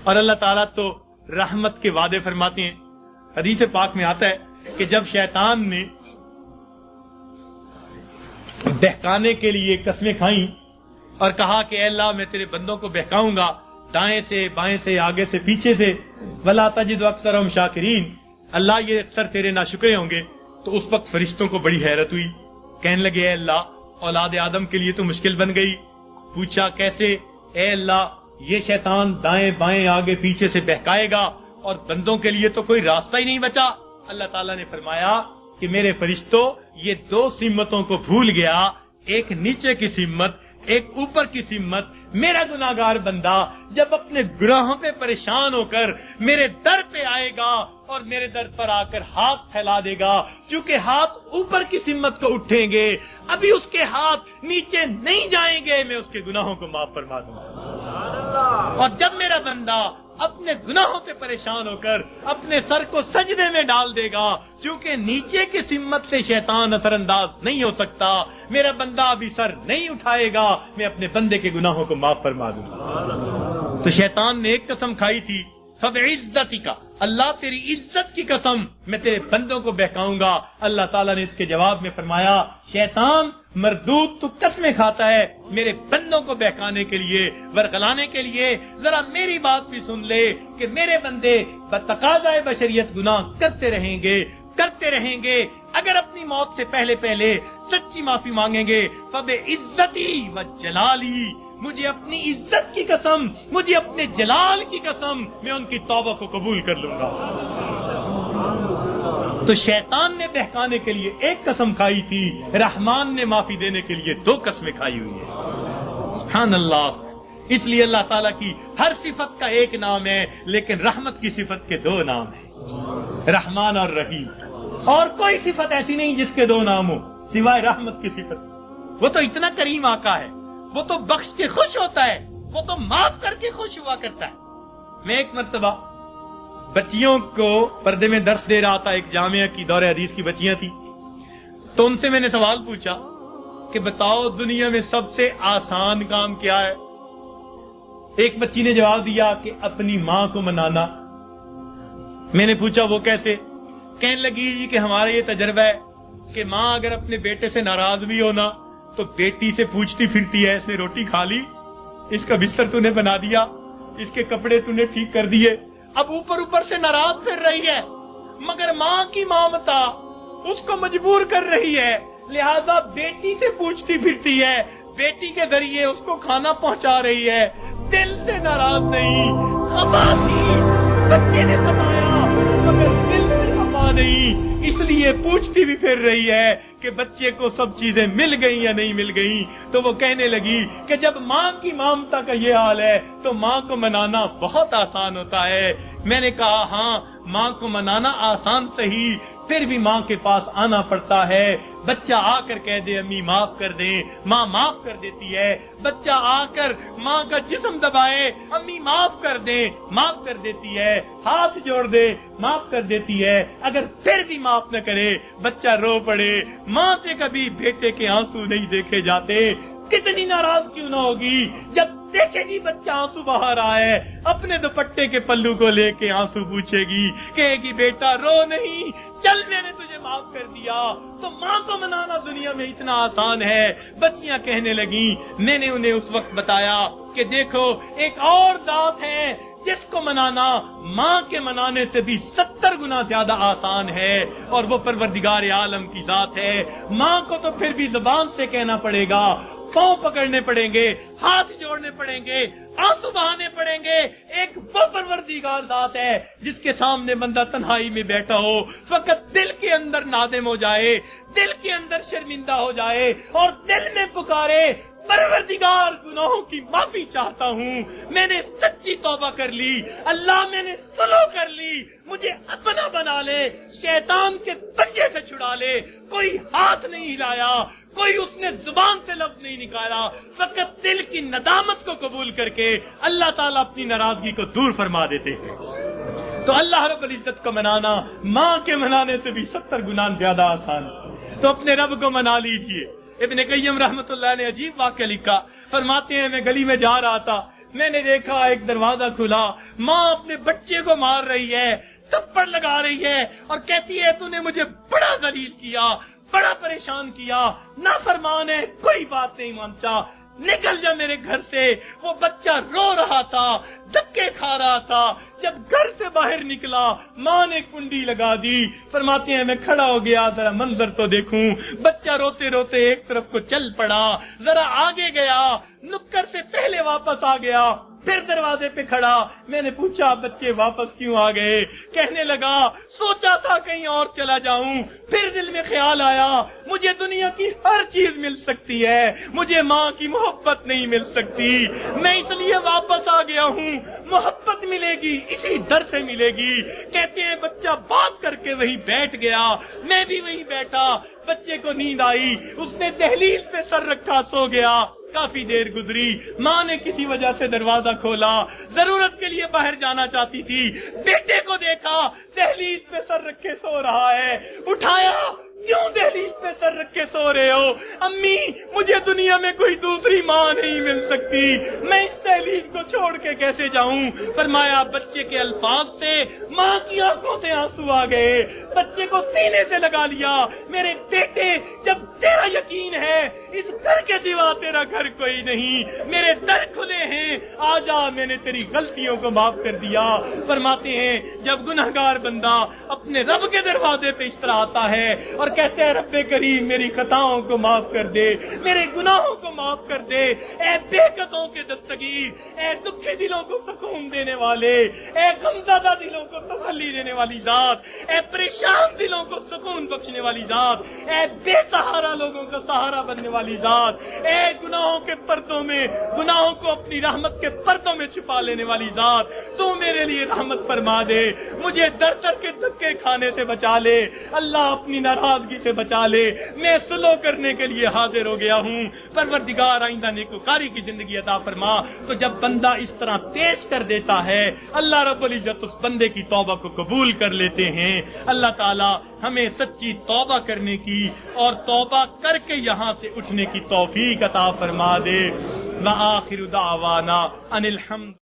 اور اللہ تعالیٰ تو رحمت کے وعدے فرماتے ہیں. حدیث پاک میں آتا ہے کہ جب شیطان نے بہکانے کے لیے قسمیں کھائیں اور کہا کہ اے اللہ میں تیرے بندوں کو بہکاؤں گا دائیں سے بائیں سے آگے سے پیچھے سے وَلَا تَجِدُ أَكْثَرَهُمْ شَاكِرِينَ، اللہ یہ اکثر تیرے ناشکرے ہوں گے. تو اس وقت فرشتوں کو بڑی حیرت ہوئی، کہنے لگے اے اللہ اولاد آدم کے لیے تو مشکل بن گئی. پوچھا کیسے؟ اے اللہ یہ شیطان دائیں بائیں آگے پیچھے سے بہکائے گا اور بندوں کے لیے تو کوئی راستہ ہی نہیں بچا. اللہ تعالیٰ نے فرمایا کہ میرے فرشتوں یہ دو سمتوں کو بھول گیا، ایک نیچے کی سمت ایک اوپر کی سمت. میرا گناہگار بندہ جب اپنے گناہوں پہ پریشان ہو کر میرے در پہ آئے گا اور میرے در پر آ کر ہاتھ پھیلا دے گا، چونکہ ہاتھ اوپر کی سمت کو اٹھیں گے ابھی اس کے ہاتھ نیچے نہیں جائیں گے، میں اس کے گناہوں کو معاف فرما دوں گا. اور جب میرا بندہ اپنے گناہوں سے پریشان ہو کر اپنے سر کو سجدے میں ڈال دے گا، کیونکہ نیچے کی سمت سے شیطان اثر انداز نہیں ہو سکتا، میرا بندہ ابھی سر نہیں اٹھائے گا، میں اپنے بندے کے گناہوں کو معاف فرما دوں گا. تو شیطان نے ایک قسم کھائی تھی فَبِعِزَّتِكَ، اللہ تیری عزت کی قسم میں تیرے بندوں کو بہکاؤں گا. اللہ تعالیٰ نے اس کے جواب میں فرمایا شیطان مردود تو قسمیں کھاتا ہے میرے بندوں کو بہکانے کے لیے ورغلانے کے لیے. ذرا میری بات بھی سن لے کہ میرے بندے بتقاضائے بشریت گناہ کرتے رہیں گے اگر اپنی موت سے پہلے سچی معافی مانگیں گے. فَبِعِزَّتِي وَجَلَالِي، مجھے اپنی عزت کی قسم مجھے اپنے جلال کی قسم میں ان کی توبہ کو قبول کر لوں گا. تو شیطان نے بہکانے کے لیے ایک قسم کھائی تھی، رحمان نے معافی دینے کے لیے دو قسمیں کھائی ہوئی ہیں. سبحان اللہ. اس لیے اللہ تعالیٰ کی ہر صفت کا ایک نام ہے لیکن رحمت کی صفت کے دو نام ہیں، رحمان اور رحیم. اور کوئی صفت ایسی نہیں جس کے دو نام ہو سوائے رحمت کی صفت. وہ تو اتنا کریم آقا ہے، وہ تو بخش کے خوش ہوتا ہے، وہ تو معاف کر کے خوش ہوا کرتا ہے. میں ایک مرتبہ بچیوں کو پردے میں درس دے رہا تھا، ایک جامعہ کی دور حدیث کی بچیاں تھیں. تو ان سے میں نے سوال پوچھا کہ بتاؤ دنیا میں سب سے آسان کام کیا ہے؟ ایک بچی نے جواب دیا کہ اپنی ماں کو منانا. میں نے پوچھا وہ کیسے؟ کہنے لگی جی کہ ہمارا یہ تجربہ ہے کہ ماں اگر اپنے بیٹے سے ناراض بھی ہونا تو بیٹی سے پوچھتی پھرتی ہے اس نے روٹی کھا لی، اس کا بستر تو نے بنا دیا، اس کے کپڑے تو نے ٹھیک کر دیے. اب اوپر سے ناراض پھر رہی ہے مگر ماں کی مامتا اس کو مجبور کر رہی ہے، لہذا بیٹی سے پوچھتی پھرتی ہے، بیٹی کے ذریعے اس کو کھانا پہنچا رہی ہے، دل سے ناراض نہیں. خفا تھی، بچے نے ستایا مگر دل سے خفا نہیں، اس لیے پوچھتی بھی پھر رہی ہے کہ بچے کو سب چیزیں مل گئیں یا نہیں مل گئیں. تو وہ کہنے لگی کہ جب ماں کی مامتا کا یہ حال ہے تو ماں کو منانا بہت آسان ہوتا ہے. میں نے کہا ہاں ماں کو منانا آسان صحیح، پھر بھی ماں کے پاس آنا پڑتا ہے. بچہ آ کر کہہ دے امی معاف کر دیں، ماں معاف کر دیتی ہے. بچہ آ کر ماں کا جسم دبائے، امی معاف کر دیں، معاف کر دیتی ہے. ہاتھ جوڑ دے، معاف کر دیتی ہے. اگر پھر بھی معاف نہ کرے، بچہ رو پڑے، ماں سے کبھی بیٹے کے آنسو نہیں دیکھے جاتے. کتنی ناراض کیوں نہ ہوگی جب دیکھے گی بچہ آنسو بہا رہا ہے، اپنے دوپٹے کے پلو کو لے کے آنسو پوچھے گی، کہے گی بیٹا رو نہیں، چل میں نے تجھے معاف کر دیا. تو ماں کو منانا دنیا میں اتنا آسان ہے. بچیاں کہنے لگیں، میں نے انہیں اس وقت بتایا کہ دیکھو ایک اور ذات ہے جس کو منانا ماں کے منانے سے بھی 70 گنا زیادہ آسان ہے، اور وہ پروردگار عالم کی ذات ہے. ماں کو تو پھر بھی زبان سے کہنا پڑے گا، پاؤں پکڑنے پڑیں گے، ہاتھ جوڑنے پڑیں گے، آنسو بہانے پڑیں گے. ایک وہ پروردگار ذات ہے جس کے سامنے بندہ تنہائی میں بیٹھا ہو، فقط دل کے اندر نادم ہو جائے، دل کے اندر شرمندہ ہو جائے اور دل میں پکارے پروردگار گناہوں کی معافی چاہتا ہوں، میں نے سچی توبہ کر لی، اللہ میں نے سلو کر لی، مجھے اپنا بنا لے، شیطان کے پنجے سے چھڑا لے. کوئی ہاتھ نہیں ہلایا، کوئی اس نے زبان سے لفظ نہیں نکالا، فقط دل کی ندامت کو قبول کر کے اللہ تعالیٰ اپنی ناراضگی کو دور فرما دیتے ہیں. تو اللہ رب العزت کو منانا ماں کے منانے سے بھی 70 گنا زیادہ آسان ہے. تو اپنے رب کو منا لیجئے. ابن قیم رحمت اللہ نے عجیب واقعہ لکھا، فرماتے ہیں میں گلی میں جا رہا تھا، میں نے دیکھا ایک دروازہ کھلا، ماں اپنے بچے کو مار رہی ہے، تھپڑ لگا رہی ہے اور کہتی ہے تو نے مجھے بڑا ذلیل کیا، بڑا پریشان کیا، نافرمان ہے، کوئی بات نہیں مانتا، نکل جا میرے گھر سے۔ وہ بچہ رو رہا تھا، دھکے کھا رہا تھا، جب گھر سے باہر نکلا ماں نے کنڈی لگا دی۔ فرماتے ہیں میں کھڑا ہو گیا ذرا منظر تو دیکھوں، بچہ روتے روتے ایک طرف کو چل پڑا، ذرا آگے گیا، نکر سے پہلے واپس آ گیا، پھر دروازے پہ کھڑا۔ میں نے پوچھا بچے واپس کیوں آ گئے؟ کہنے لگا سوچا تھا کہیں اور چلا جاؤں، پھر دل میں خیال آیا مجھے دنیا کی ہر چیز مل سکتی ہے، مجھے ماں کی محبت نہیں مل سکتی، میں اس لیے واپس آ گیا ہوں۔ محبت ملے گی اسی در سے ملے گی۔ کہتے ہیں بچہ بات کر کے وہی بیٹھ گیا، میں بھی وہی بیٹھا، بچے کو نیند آئی، اس نے دہلیز پہ سر رکھا سو گیا۔ کافی دیر گزری، ماں نے کسی وجہ سے دروازہ کھولا، ضرورت کے لیے باہر جانا چاہتی تھی، بیٹے کو دیکھا دہلیز پہ سر رکھے سو رہا ہے، اٹھایا، کیوں دہلیز پہ سر رکھے سو رہے ہو؟ امی مجھے دنیا میں کوئی دوسری ماں نہیں مل سکتی، میں اس دہلیز کو چھوڑ کے کیسے جاؤں؟ فرمایا بچے کے الفاظ سے ماں کی آنکھوں سے آنسو آ گئے، بچے کو سینے سے لگا لیا، میرے بیٹے جب تیرا یقین ہے اس گھر کے سوا تیرا گھر کوئی نہیں، میرے در کھلے ہیں، آ جا، میں نے تیری غلطیوں کو معاف کر دیا۔ فرماتے ہیں جب گنہگار بندہ اپنے رب کے دروازے پہ اس طرح آتا ہے اور کہتے ہیں رب کریم میری خطاؤں کو معاف کر دے، میرے گناہوں کو معاف کر دے، اے بے قصوں کے دستگیر، اے دکھی دلوں کو سکون دینے والے، اے غمزدہ دلوں کو تسلی دینے والی ذات، اے پریشان دلوں کو سکون بخشنے والی ذات، اے بے سہارا لوگوں کا سہارا بننے والی ذات، اے گناہوں کے پردوں میں، گناہوں کو اپنی رحمت کے پردوں میں چھپا لینے والی ذات، تو میرے لیے رحمت فرما دے، مجھے در در کے دھکے کھانے سے بچا لے، اللہ اپنی ناراضگی سے بچا لے، میں سلو کرنے کے لیے حاضر ہو گیا ہوں، پروردگار آئندہ نیکوکاری کی زندگی عطا فرما۔ تو جب بندہ اس طرح پیش کر دیتا ہے اللہ رب العزت اس بندے کی توبہ کو قبول کر لیتے ہیں۔ اللہ تعالی ہمیں سچی توبہ کرنے کی اور توبہ کر کے یہاں سے اٹھنے کی توفیق عطا فرما دے۔ وآخر دعوانا ان الحمد